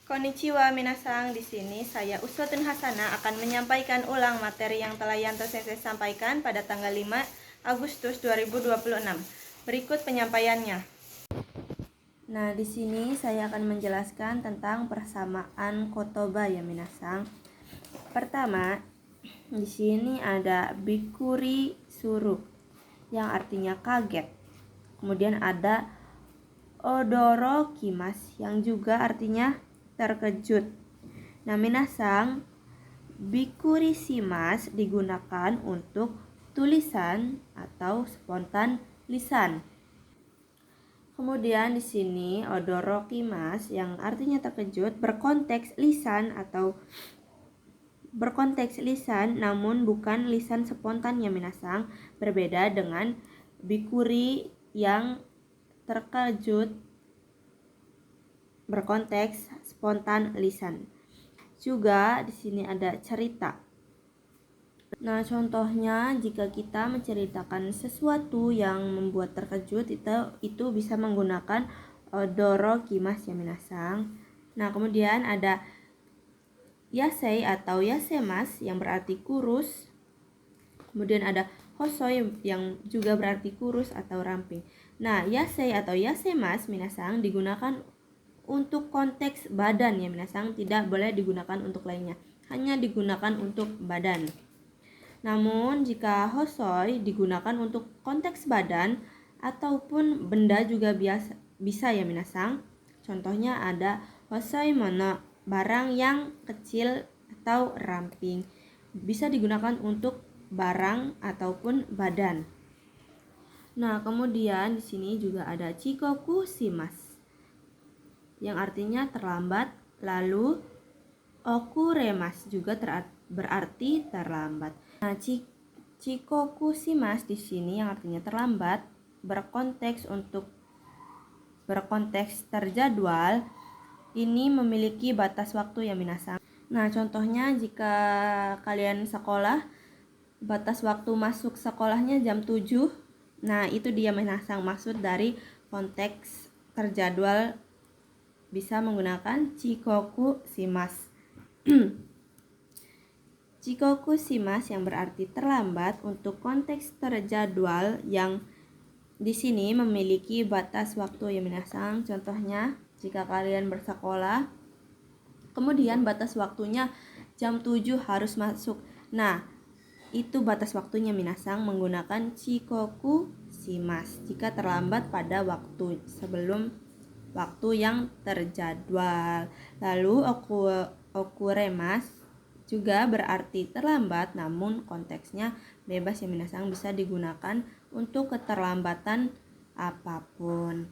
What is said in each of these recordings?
Konnichiwa minasang, di sini saya Uswatun Hasana akan menyampaikan ulang materi yang telah Yanto Sensei sampaikan pada tanggal 5 Agustus 2026. Berikut penyampaiannya. Nah, di sini saya akan menjelaskan tentang persamaan kotoba ya minasang. Pertama, di sini ada bikuri suru yang artinya kaget. Kemudian ada odorokimas yang juga artinya terkejut. Nah, minasang, bikurisimas digunakan untuk tulisan atau spontan lisan. Kemudian di sini odorokimas yang artinya terkejut berkonteks lisan namun bukan lisan spontan ya minasang, berbeda dengan bikuri yang terkejut berkonteks spontan lisan. Juga di sini ada cerita. Nah, contohnya jika kita menceritakan sesuatu yang membuat terkejut itu bisa menggunakan odorokimas ya minasang. Nah, kemudian ada yasei atau yasemas yang berarti kurus. Kemudian ada hosoi yang juga berarti kurus atau ramping. Nah, yasei atau yasemas minasang digunakan untuk konteks badan ya minasang, tidak boleh digunakan untuk lainnya, hanya digunakan untuk badan. Namun jika hosoi digunakan untuk konteks badan ataupun benda juga bisa ya minasang. Contohnya ada hosoi mono, barang yang kecil atau ramping, bisa digunakan untuk barang ataupun badan. Nah, kemudian di sini juga ada chikoku shimasu yang artinya terlambat, lalu okuremas juga berarti terlambat. Nah, chikoku shimasu di sini yang artinya terlambat berkonteks terjadwal, ini memiliki batas waktu ya minasang. Nah, contohnya jika kalian sekolah, batas waktu masuk sekolahnya jam 7. Nah, itu dia minasang maksud dari konteks terjadwal, bisa menggunakan chikoku shimasu. Chikoku shimasu yang berarti terlambat untuk konteks terjadwal yang di sini memiliki batas waktu ya minasang. Contohnya jika kalian bersekolah, kemudian batas waktunya jam 7 harus masuk. Nah, itu batas waktunya minasang menggunakan chikoku shimasu jika terlambat pada waktu sebelum waktu yang terjadwal. Lalu okuremas juga berarti terlambat namun konteksnya bebas ya minasang, bisa digunakan untuk keterlambatan apapun.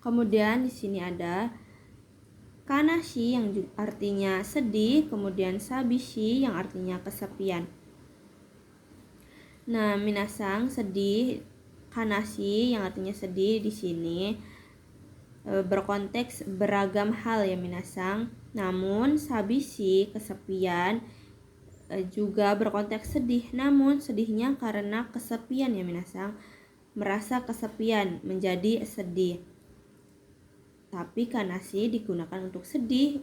Kemudian di sini ada kanashi yang artinya sedih, kemudian sabishi yang artinya kesepian. Nah, minasang, sedih, kanashi yang artinya sedih di sini berkonteks beragam hal ya minasang. Namun sabishi, kesepian, juga berkonteks sedih, namun sedihnya karena kesepian ya minasang, merasa kesepian menjadi sedih. Tapi kanashi digunakan untuk sedih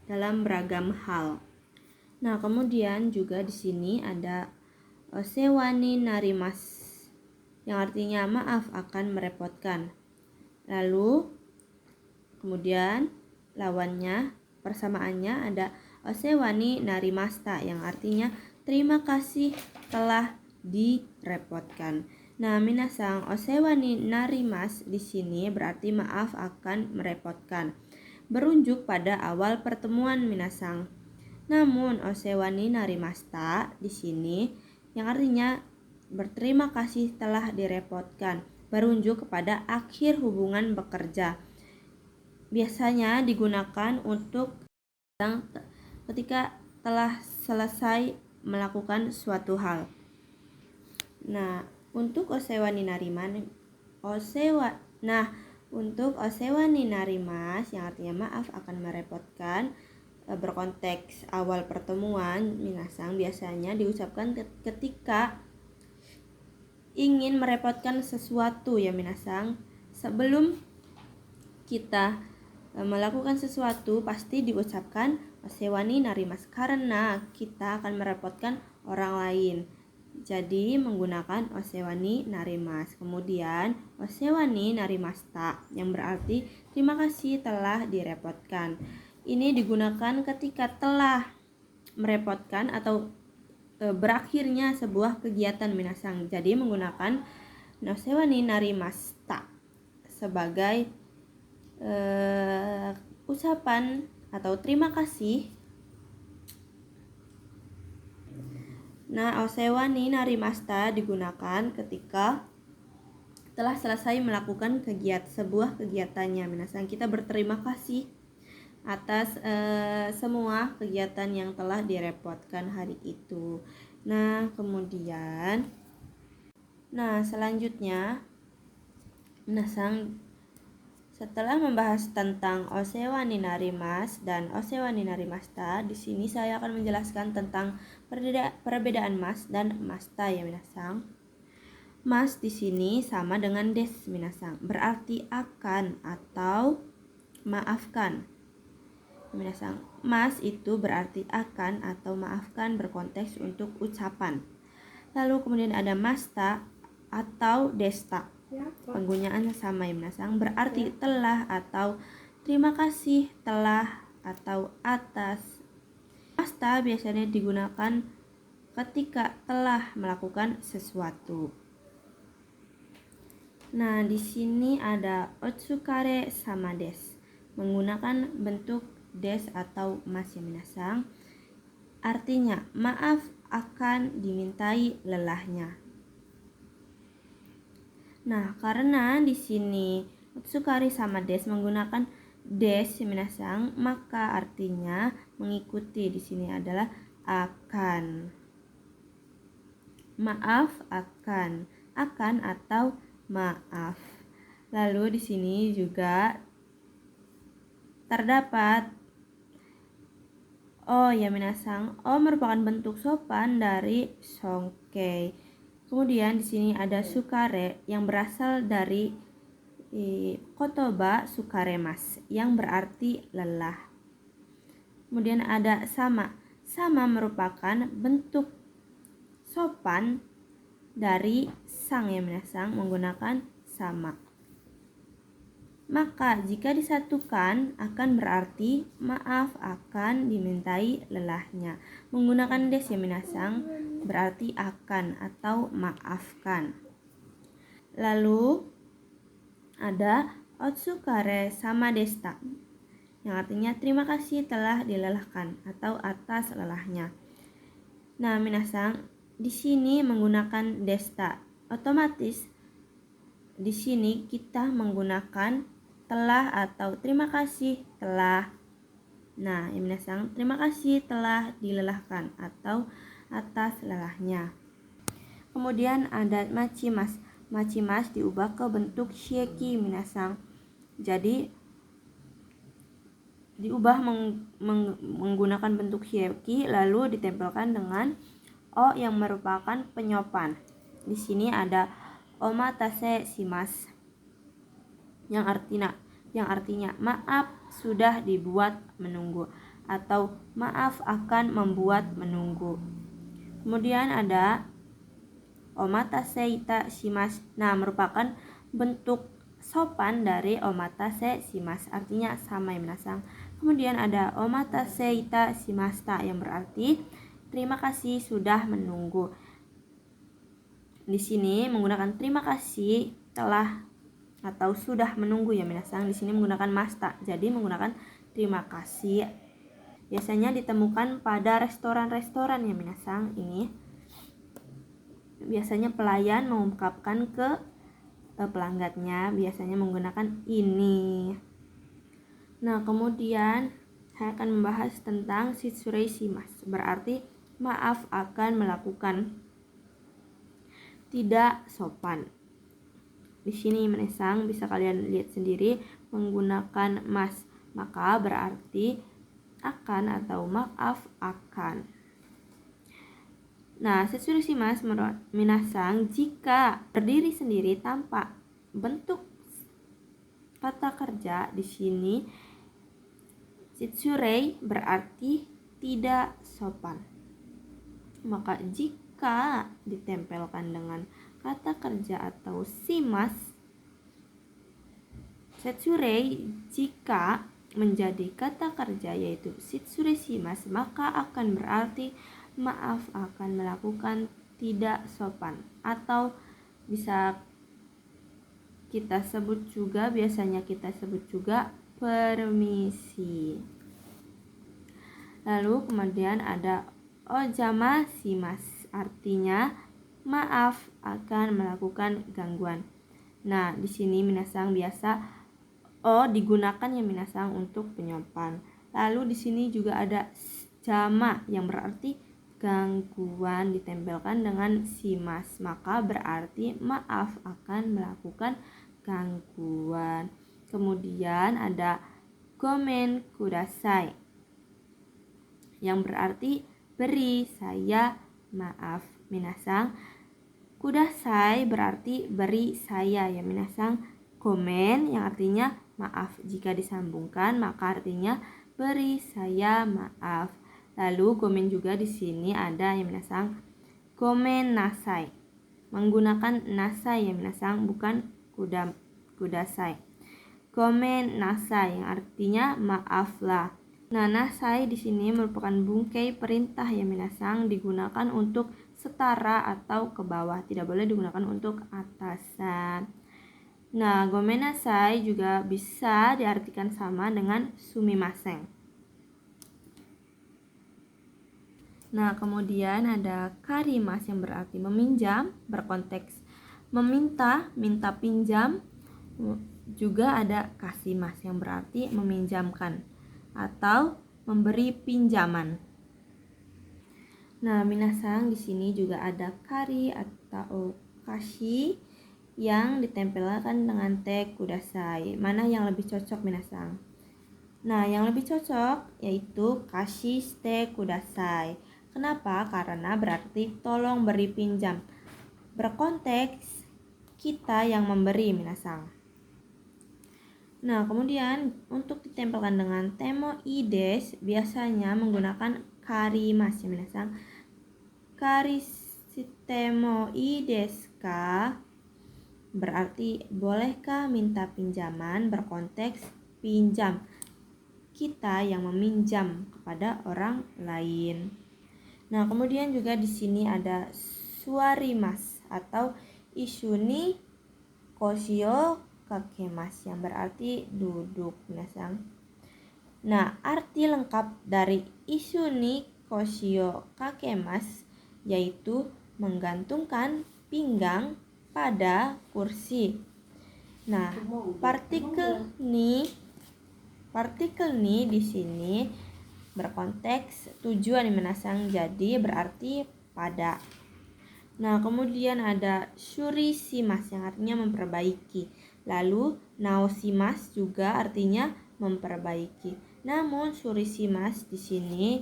dalam beragam hal. Nah, kemudian juga di sini ada osewa ni narimasu yang artinya maaf akan merepotkan. Lalu kemudian lawannya, persamaannya ada osewa ni narimashita yang artinya terima kasih telah direpotkan. Nah, minasang, osewa ni narimasu di sini berarti maaf akan merepotkan, berunjuk pada awal pertemuan minasang. Namun osewa ni narimashita di sini yang artinya berterima kasih telah direpotkan, berunjuk kepada akhir hubungan bekerja. Biasanya digunakan untuk ketika telah selesai melakukan suatu hal. Nah, untuk osewa ni narimasu yang artinya maaf akan merepotkan, berkonteks awal pertemuan minasang, biasanya diucapkan ketika ingin merepotkan sesuatu ya minasang, sebelum kita melakukan sesuatu pasti diucapkan osewani narimasu karena kita akan merepotkan orang lain. Jadi menggunakan osewani narimasu. Kemudian osewani narimashita yang berarti terima kasih telah direpotkan. Ini digunakan ketika telah merepotkan atau berakhirnya sebuah kegiatan minasang. Jadi menggunakan osewani narimashita sebagai ucapan atau terima kasih. Nah, osewani narimashita digunakan ketika telah selesai melakukan sebuah kegiatannya. Minasang, kita berterima kasih atas semua kegiatan yang telah direpotkan hari itu. Nah, kemudian selanjutnya minasang, setelah membahas tentang osewani narimasu dan osewani narimashita, di sini saya akan menjelaskan tentang perbedaan mas dan mashita ya minasang. Mas di sini sama dengan des minasang, berarti akan atau maafkan. Minasang, mas itu berarti akan atau maafkan berkonteks untuk ucapan. Lalu kemudian ada mashita atau desta. Penggunaannya sama ya minasang, berarti telah atau terima kasih, telah atau atas. Mashita biasanya digunakan ketika telah melakukan sesuatu. Nah, di sini ada otsukare sama des, menggunakan bentuk des atau mas ya minasang. Artinya maaf akan dimintai lelahnya. Nah, karena di sini otsukare sama des menggunakan des ya minasang, maka artinya mengikuti di sini adalah akan. Maaf akan atau maaf. Lalu di sini juga terdapat ya minasang, merupakan bentuk sopan dari songkei. Kemudian di sini ada sukare yang berasal dari kotoba sukaremas yang berarti lelah. Kemudian ada sama. Sama merupakan bentuk sopan dari sang ya minasang, menggunakan sama. Maka jika disatukan akan berarti maaf akan dimintai lelahnya. Menggunakan des ya minasang berarti akan atau maafkan. Lalu ada otsukare sama desta yang artinya terima kasih telah dilelahkan atau atas lelahnya. Nah, minasang, di sini menggunakan desta. Otomatis di sini kita menggunakan telah atau terima kasih telah. Nah, ya minasang, terima kasih telah dilelahkan atau atas lelahnya. Kemudian ada machimas. Machimas diubah ke bentuk shieki minasang. Jadi diubah menggunakan bentuk shieki lalu ditempelkan dengan o yang merupakan penyopan. Di sini ada omatase shimasu yang artinya maaf sudah dibuat menunggu atau maaf akan membuat menunggu. Kemudian ada omatase ita shimasu. Nah, merupakan bentuk sopan dari omatase shimasu, artinya sama ya minasang. Kemudian ada omatase ita shimashita yang berarti terima kasih sudah menunggu. Di sini menggunakan terima kasih telah atau sudah menunggu ya minasang. Di sini menggunakan mashita. Jadi menggunakan terima kasih. Biasanya ditemukan pada restoran-restoran ya minasang. Ini biasanya pelayan mengungkapkan ke pelanggannya biasanya menggunakan ini. Nah, kemudian saya akan membahas tentang shitsurei shimasu, berarti maaf akan melakukan tidak sopan. Di sini minasang bisa kalian lihat sendiri menggunakan mas, maka berarti akan atau maaf akan. Nah, shitsurei shimasu menurut minasang jika berdiri sendiri tanpa bentuk kata kerja di sini Shitsurei berarti tidak sopan. Maka jika ditempelkan dengan kata kerja atau shimasu, shitsurei jika menjadi kata kerja yaitu shitsurei shimasu, maka akan berarti maaf akan melakukan tidak sopan, atau bisa biasanya kita sebut juga permisi. Lalu kemudian ada ojama shimasu, artinya maaf akan melakukan gangguan. Nah, di sini minasang biasa digunakan ya minasang untuk penyampan. Lalu di sini juga ada jama yang berarti gangguan ditempelkan dengan shimasu, maka berarti maaf akan melakukan gangguan. Kemudian ada gomen kudasai yang berarti beri saya maaf. Minasang, kudasai berarti beri saya ya minasang. Gomen yang artinya maaf, jika disambungkan maka artinya beri saya maaf. Lalu gomen juga di sini ada yang minasang gomen nasai, menggunakan nasai ya minasang, bukan kudasai. Gomen nasai yang artinya maaflah. Nah, nasai di sini merupakan bungkai perintah ya minasang, digunakan untuk setara atau ke bawah, tidak boleh digunakan untuk atasan. Nah, gomen nasai juga bisa diartikan sama dengan sumimasen. Nah, kemudian ada karimas yang berarti meminjam, berkonteks meminta, minta pinjam. Juga ada kasimas yang berarti meminjamkan atau memberi pinjaman. Nah, minasang di sini juga ada kari atau kashi yang ditempelkan dengan te kudasai. Mana yang lebih cocok minasang? Nah, yang lebih cocok yaitu kashi te kudasai. Kenapa? Karena berarti tolong beri pinjam. Berkonteks kita yang memberi minasang. Nah, kemudian untuk ditempelkan dengan temo ides biasanya menggunakan karimas ya minasang. Karisitemo ides ka berarti bolehkah minta pinjaman, berkonteks pinjam, kita yang meminjam kepada orang lain. Nah, kemudian juga di sini ada suarimas atau isuni koshio kakemas yang berarti duduk minasang. Nah, arti lengkap dari isuni koshio kakemas yaitu menggantungkan pinggang pada kursi. Nah, partikel ni di sini berkonteks tujuan minasang, jadi berarti pada. Nah, kemudian ada shurisimas yang artinya memperbaiki. Lalu naosimas juga artinya memperbaiki. Namun shurisimas di sini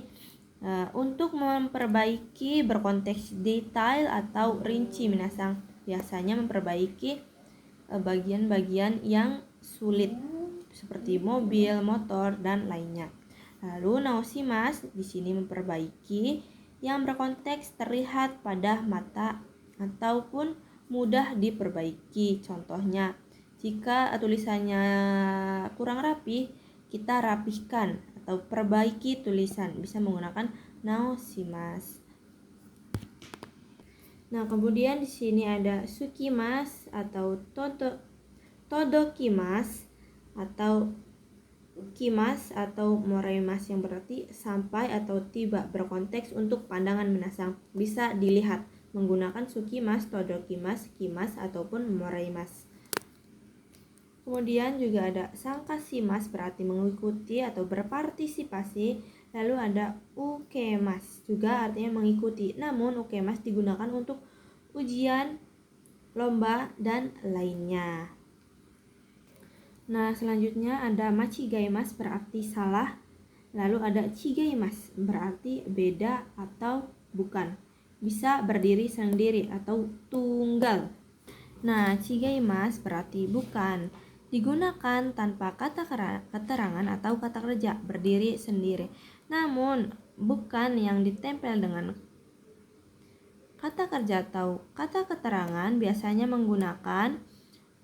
untuk memperbaiki berkonteks detail atau rinci minasang. Biasanya memperbaiki bagian-bagian yang sulit seperti mobil, motor, dan lainnya. Lalu naosimas di sini memperbaiki yang berkonteks terlihat pada mata ataupun mudah diperbaiki. Contohnya, jika tulisannya kurang rapi, kita rapihkan atau perbaiki tulisan, bisa menggunakan naosimas. Nah, kemudian di sini ada sukimas atau todokimas atau kimas atau moraimas yang berarti sampai atau tiba, berkonteks untuk pandangan minasang. Bisa dilihat menggunakan sukimas, todokimas, kimas ataupun moraimas. Kemudian juga ada sangkasimas berarti mengikuti atau berpartisipasi. Lalu ada ukemas juga artinya mengikuti. Namun ukemas digunakan untuk ujian, lomba, dan lainnya. Nah, selanjutnya ada machigaimas berarti salah. Lalu ada chigaimas berarti beda atau bukan. Bisa berdiri sendiri atau tunggal. Nah, chigaimas berarti bukan. digunakan tanpa kata keterangan atau kata kerja, berdiri sendiri. Namun bukan yang ditempel dengan kata kerja atau kata keterangan, biasanya menggunakan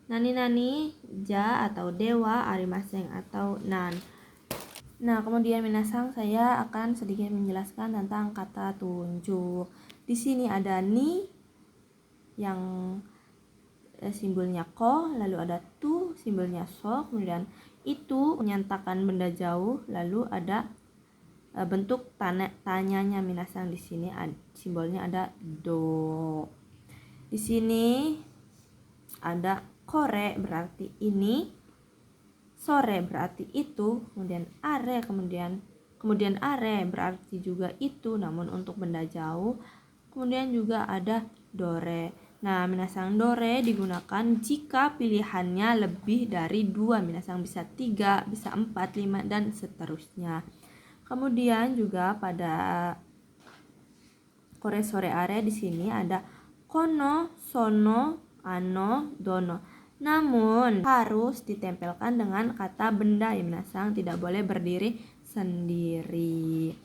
nani-nani, ja atau dewa, arimaseng atau nan. Nah, kemudian minasang, saya akan sedikit menjelaskan tentang kata tunjuk. Di sini ada ni yang simbolnya ko, lalu ada tu simbolnya so, kemudian itu menyatakan benda jauh, lalu ada bentuk tanyanya minasang. Di sini simbolnya ada do. Di sini ada kore berarti ini, sore berarti itu, kemudian are berarti juga itu namun untuk benda jauh. Kemudian juga ada dore. Nah, minasang, dore digunakan jika pilihannya lebih dari 2. Minasang bisa 3, bisa 4, 5 dan seterusnya. Kemudian juga pada kore, sore, are di sini ada kono, sono, ano, dono. Namun harus ditempelkan dengan kata benda ya minasang, tidak boleh berdiri sendiri.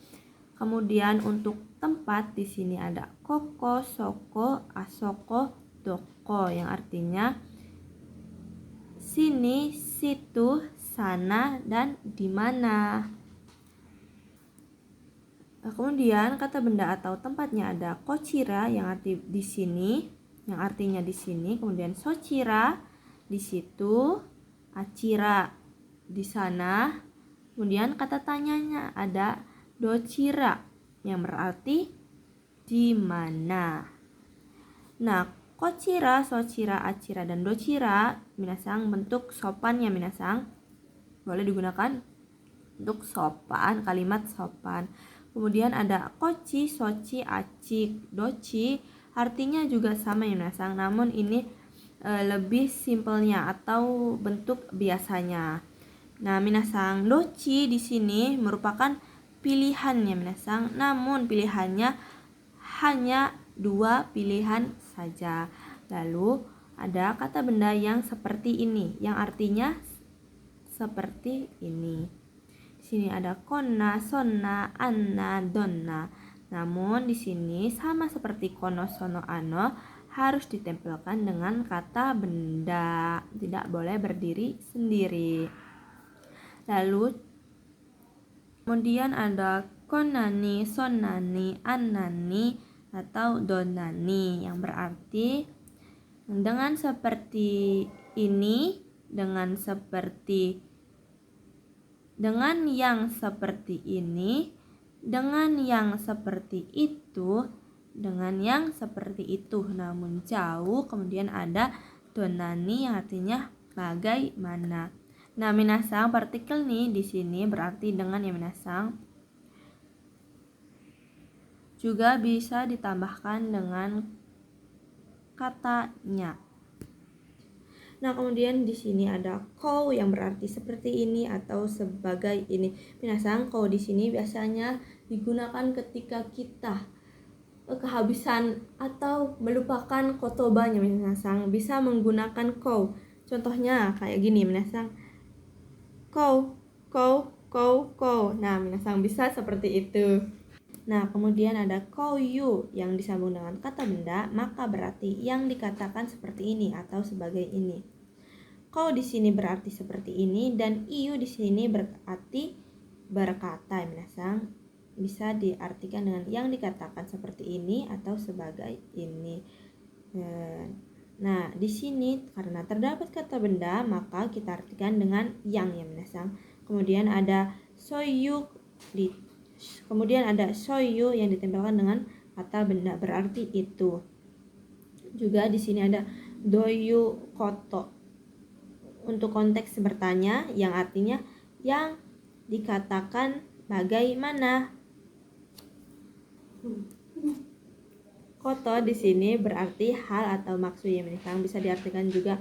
Kemudian untuk tempat di sini ada koko, soko, asoko, doko yang artinya sini, situ, sana dan di mana. Kemudian kata benda atau tempatnya ada kochira yang artinya di sini, kemudian sochira di situ, acira di sana. Kemudian kata tanyanya ada dochira yang berarti di mana. Nah, kochira, sochira, acira dan dochira minasang bentuk sopannya minasang, boleh digunakan untuk sopan, kalimat sopan. Kemudian ada kochi, sochi, acik, dochi, artinya juga sama ya minasang, namun ini lebih simpelnya atau bentuk biasanya. Nah, minasang, dochi di sini merupakan pilihannya minasang, namun pilihannya hanya 2 pilihan saja. Lalu ada kata benda yang seperti ini, yang artinya seperti ini. Di sini ada konna, sonna, anna, donna. Namun di sini sama seperti kono, sono, ano, harus ditempelkan dengan kata benda, tidak boleh berdiri sendiri. Lalu kemudian ada konani, sonani, annani atau donani yang berarti dengan seperti ini, dengan yang seperti ini, dengan yang seperti itu, dengan yang seperti itu namun jauh. Kemudian ada donani yang artinya bagaimana. Nah, minasang, partikel nih di sini berarti dengan ya minasang. Juga bisa ditambahkan dengan katanya. Nah, kemudian di sini ada kou yang berarti seperti ini atau sebagai ini. Minasang, kou di sini biasanya digunakan ketika kita kehabisan atau melupakan kotobanya minasang, bisa menggunakan kou. Contohnya kayak gini minasang, kou. Nah, minasang bisa seperti itu. Nah, kemudian ada koyu yang disambung dengan kata benda, maka berarti yang dikatakan seperti ini atau sebagai ini. Kou di sini berarti seperti ini dan iu di sini berarti berkata minasang. Bisa diartikan dengan yang dikatakan seperti ini atau sebagai ini. Nah, di sini karena terdapat kata benda, maka kita artikan dengan yang ya minasang. Kemudian ada soyu yang ditempelkan dengan kata benda berarti itu. Juga di sini ada doyu koto untuk konteks bertanya yang artinya yang dikatakan bagaimana. Koto di sini berarti hal atau maksud ya minasang, bisa diartikan juga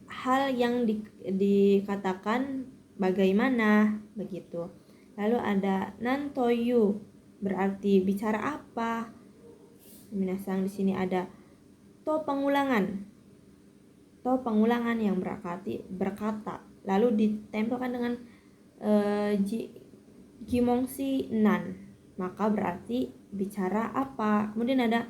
hal yang dikatakan bagaimana begitu. Lalu ada nantoyu berarti bicara apa. Minasang, di sini ada to pengulangan. to pengulangan yang berarti berkata, lalu ditempelkan dengan jimongsi nan, maka berarti bicara apa. Kemudian ada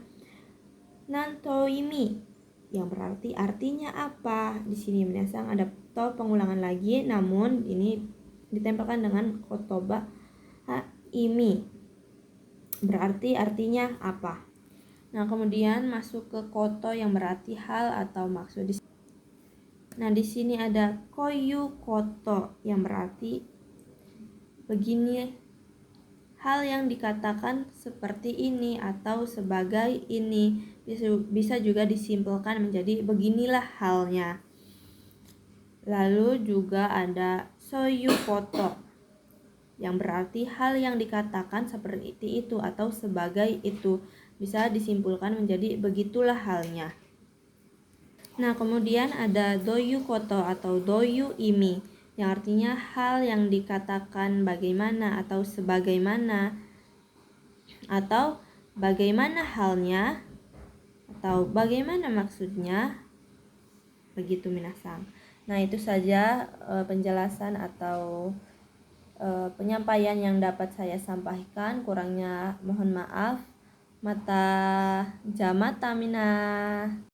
nantoimi yang berarti artinya apa. Di sini minasang ada to pengulangan lagi, namun ini ditempelkan dengan kotoba imi, berarti artinya apa. Nah, kemudian masuk ke koto yang berarti hal atau maksud. Nah, di sini ada koyu koto yang berarti begini, hal yang dikatakan seperti ini atau sebagai ini. Bisa juga disimpulkan menjadi beginilah halnya. Lalu juga ada soyu koto yang berarti hal yang dikatakan seperti itu atau sebagai itu. Bisa disimpulkan menjadi begitulah halnya. Nah, kemudian ada doyu koto atau doyu imi yang artinya hal yang dikatakan bagaimana atau sebagaimana, atau bagaimana halnya, atau bagaimana maksudnya. Begitu minasang. Nah, itu saja penjelasan atau penyampaian yang dapat saya sampaikan. Kurangnya mohon maaf. Mata jamata mina.